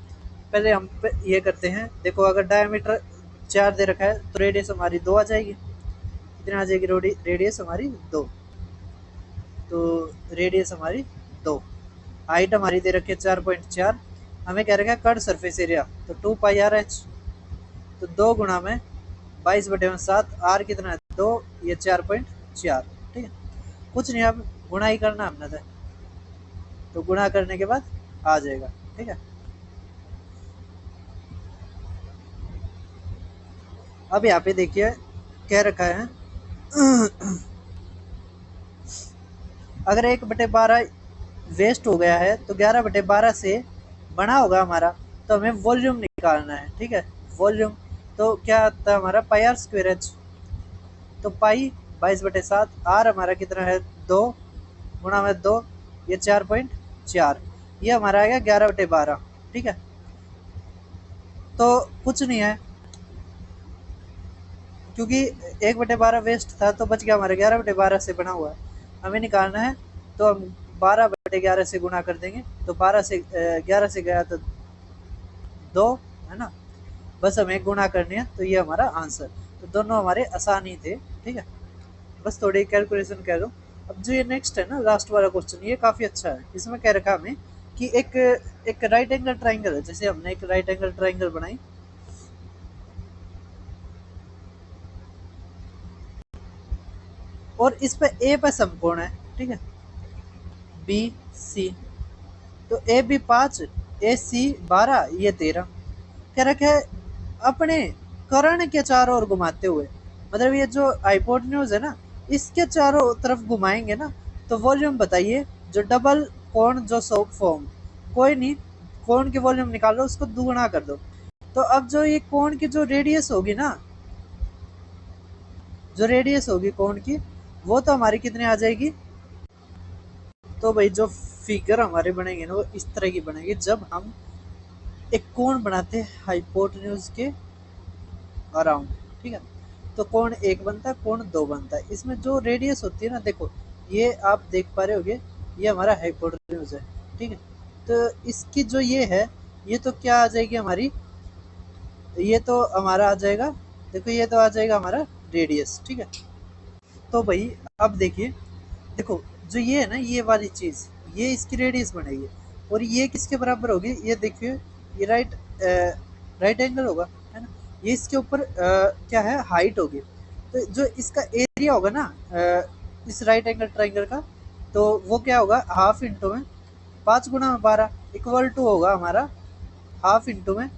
पहले हम ये करते हैं, देखो अगर डायमीटर 4 दे रखा है तो रेडियस हमारी 2 आ जाएगी, कितनी आ जाएगी रेडियस हमारी 2, तो रेडियस हमारी 2, हाइट हमारी दे रखी है 4.4, हमें कह रखा है कट सरफेस एरिया, तो 2πr/h, तो 2 गुणा में 22/7, आर कितना है 2, ये 4.4, ठीक है। कुछ नहीं, अब गुणा ही करना हमने, तो गुणा करने के बाद आ जाएगा, ठीक है। अब यहाँ पे देखिए कह रखा है अगर 1/12 वेस्ट हो गया है तो 11/12 से बना होगा हमारा, तो हमें वॉल्यूम निकालना है। ठीक है, वॉल्यूम तो क्या आता है हमारा पाई आर स्क्वायर एच। तो पाई 22/7, आर हमारा कितना है 2 गुणा में 2, ये 4.4, ये हमारा आएगा 11/12। ठीक है, तो कुछ नहीं है क्योंकि 1/12 वेस्ट था तो बच गया हमारे 11/12 से बना हुआ है। हमें निकालना है तो हम 12/11 से गुणा कर देंगे, तो 12 से 11 से गया तो 2 है ना, बस हमें गुणा करनी है, तो ये हमारा आंसर। तो दोनों हमारे आसान ही थे। ठीक है, बस थोड़ी कैलकुलेशन कह दो। अब जो ये नेक्स्ट है ना लास्ट वाला क्वेश्चन, ये काफ़ी अच्छा है। इसमें कह रखा हमें कि एक राइट एंगल ट्राइंगल है, जैसे हमने एक राइट एंगल ट्राइंगल बनाई और इस पे ए पे समकोण है। ठीक है, बी सी, तो ए बी 5, ए सी 12, ये 13। कह रखा है अपने कर्ण के चारों ओर घुमाते हुए, मतलब ये जो हाइपोटेन्यूज है ना इसके चारों तरफ घुमाएंगे ना, तो वॉल्यूम बताइए जो डबल कोण जो फॉर्म। कोई नहीं, कोण की वॉल्यूम निकालो, उसको दुगुना कर दो। तो अब जो ये कोण की जो रेडियस होगी ना, जो रेडियस होगी कोण की, वो तो हमारी कितनी आ जाएगी। तो भाई जो फिगर हमारे बनेंगे ना वो इस तरह की बनेगी जब हम एक कोण बनाते हैं हाइपोटेन्यूज के अराउंड। ठीक है, तो कोण 1 बनता है, कोण 2 बनता है। इसमें जो रेडियस होती है ना, देखो ये आप देख पा रहे होगे, ये हमारा हाइपोटेन्यूज है। ठीक है, तो इसकी जो ये है, ये तो क्या आ जाएगी हमारी, ये तो हमारा आ जाएगा, देखो ये तो आ जाएगा हमारा रेडियस। ठीक है, तो भाई अब देखिए, देखो जो ये है ना ये वाली चीज़, ये इसकी रेडियस बनेगी और ये किसके बराबर होगी, ये देखिए ये राइट एंगल होगा, है ना, ये इसके ऊपर क्या है हाइट होगी। तो जो इसका एरिया होगा ना इस राइट एंगल ट्राइंगल का, तो वो क्या होगा हाफ इंटू में 5 × 12 इक्वल टू होगा हमारा हाफ इंटू में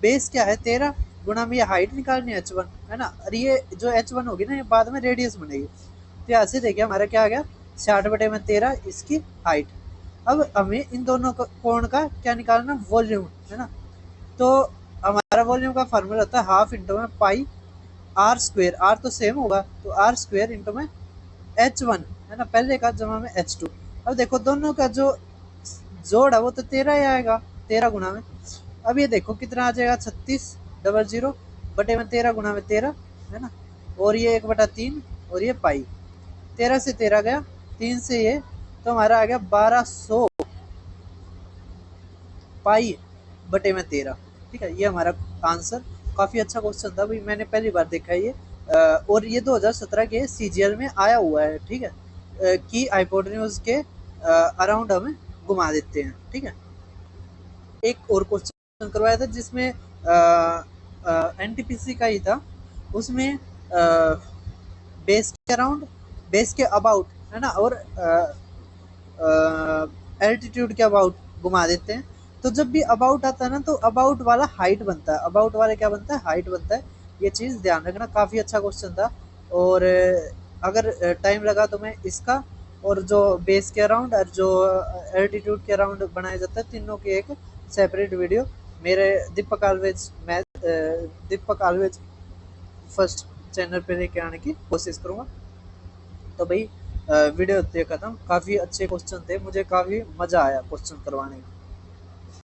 बेस क्या है 13 गुणा में ये हाइट निकालनी है h1, है ना, और ये जो h1 होगी ना ये बाद में रेडियस बनेगी। तो यहाँ से देखिए हमारा क्या आ गया 60/13 इसकी हाइट। अब हमें इन दोनों कोण का क्या निकालना, वॉल्यूम, है ना। तो हमारा वॉल्यूम का फार्मूला होता है हाफ इंटू में पाई आर स्क्वेयर, आर तो सेम होगा तो आर स्क्वेयर इंटू में h1, है ना, पहले का जमा में h2। अब देखो दोनों का जो जोड़ है वो तो 13 ही आएगा, 13 गुणा में, अब ये देखो कितना आ जाएगा 3600 बटे में 13 गुणा में 13, है ना, और ये 1/3 और ये पाई, 13 से 13 गया, 3 से ये, तो हमारा आ गया 1200 पाई बटे में 13। ठीक है, ये हमारा आंसर। काफ़ी अच्छा क्वेश्चन था भाई, मैंने पहली बार देखा है ये, और ये 2017 के सीजीएल में आया हुआ है। ठीक है, कि हाइपोटेन्यूज के अराउंड हमें घुमा देते हैं। ठीक है, एक और क्वेश्चन करवाया था जिसमें एनटीपीसी का ही था, उसमें बेस के अराउंड, बेस के अबाउट, है ना, और एल्टीट्यूड के अबाउट घुमा देते हैं। तो जब भी अबाउट आता है ना तो अबाउट वाला हाइट बनता है, अबाउट वाला क्या बनता है हाइट बनता है। ये चीज़ ध्यान रखना, काफ़ी अच्छा क्वेश्चन था। और अगर टाइम लगा तो मैं इसका और जो बेस के अराउंड और जो एल्टीट्यूड के अराउंड बनाया जाता है तीनों की एक सेपरेट वीडियो मेरे दीपक आलवेज फर्स्ट चैनल पे लेके आने की कोशिश करूँगा। तो भाई वीडियो देखा था, काफ़ी अच्छे क्वेश्चन थे, मुझे काफ़ी मज़ा आया क्वेश्चन करवाने में।